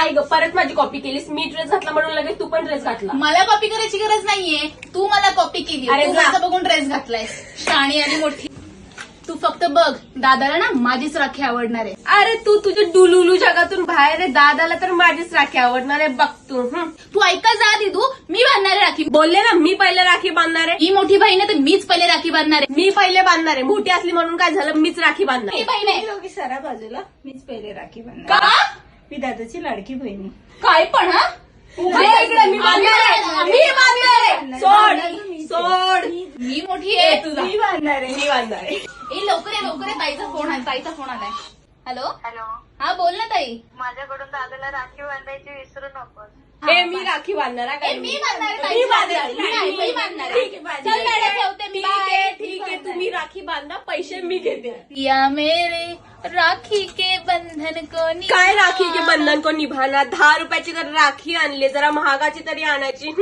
काय ग परत माझी कॉपी केलीस? मी ड्रेस घातला म्हणून लगेच तू पण ड्रेस घातला. मला कॉपी करायची गरज नाहीये, तू मला कॉपी केली. अरे तू जा. माझं बघून ड्रेस घातलाय, शाणी आणि मोठी. तू फक्त बघ, दादाला ना माझीच राखी आवडणार आहे. अरे तू तुझ्या डुलुलू जगातून बाहेर आहे. दादाला तर माझीच राखी आवडणार आहे. बघ तू. तू ऐका जा दिदू, मी बांधणार आहे राखी. बोलले ना मी पहिले राखी बांधणार आहे. ही मोठी बहीण आहे तर मीच पहिले राखी बांधणार आहे. मी पहिले बांधणार आहे. मोठी असली म्हणून काय झालं? मीच राखी बांधणार ही आहे. बहीण आहे दोघी सरा बाजूला, मीच पहिले राखी बांधणार. का? मी दादाची लाडकी बहिणी. काय पण हा? उभे इकडे, मी बांधणार आहे. मी बांधणार आहे. सोड. मी मोठी आहे. तुझा मी बांधणार आहे. मी बांधणार आहे. ए लवकर ये लवकर ये, ताईचा फोन आहे, ताईचा फोन आलाय. हॅलो हॅलो, हा बोल ना ताई. माझ्याकडून दादाला राखी बांधायची विसरू नकोस. हे मी राखी बांधणार आहे. ए, काय मी बांधणार आहे मी ताईची बांधणार राखी. नाही, मी बांधणार आहे. ठीक आहे, चल मॅडम, ठेवते मी. ठीक आहे ठीक आहे. तुम्ही राखी बांधा, पैसे मी घेते. या मेरे राखी के बंधन को काय राखी के बंधन को निभाना? 10 रुपयाची तर राखी आणली, जरा महागाची तरी आणायची.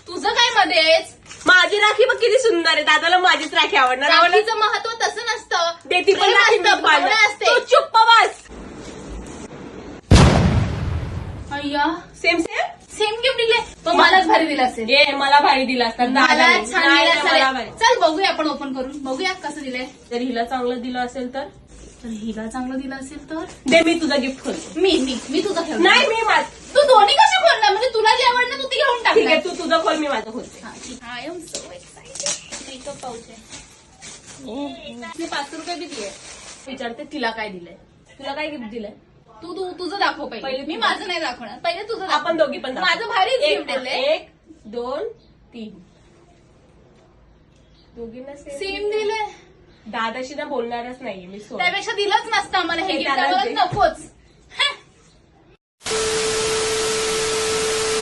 तुझं काय मध्येच? माझी राखी बघ किती सुंदर आहे. दादाला माझीच राखी आवडणार. राखीचं महत्व तसं नसतं. देती पण प्रेम राखी असतं, मीच बांधणार. भावना असते. तू चुप्प बस. अय्या, सेम सेम. सेम गिफ्ट दिले तो मलाच भारी दिला असेल. ये मला भारी दिला असता. मला दादाने. छान नाही, दिला नाही, मला भारी. असेल. चल बघूया आपण ओपन करून बघूया कसं दिलंय. जर हिला चांगलं दिलं असेल तर तर हिला चांगलं दिलं असेल तर दे, मी तुझा गिफ्ट खोलते. मी तुझं ठेवलं. नाही मी माझ. तू दोन्ही कशा खोलणार? म्हणजे तुला जे आवडलं तू ती घेऊन ठीक आहे, टाक. तू तुझं खोल, मी माझं खोलते. I am so excited. Makeup pouch आहे. मी 5 रुपये बी दिले. विचारते तिला काय दिलंय. तुला काय गिफ्ट दिलंय? तू तुझं दाखव पहिले. पहिले मी तू माझं नाही दाखवणार. पहिले तुझं दाखव. आपण दोघी पण दाखवू. माझं भारीच एक, gift दिलंय. 1 2 3 दोघींना सेम दिलंय. दादाशी ना बोलणारच नाहीये मी. सोड. त्यापेक्षा दिलंच नसतं आम्हाला हे हे गिफ्ट. त्यालाच आम्हाला दे. नकोच.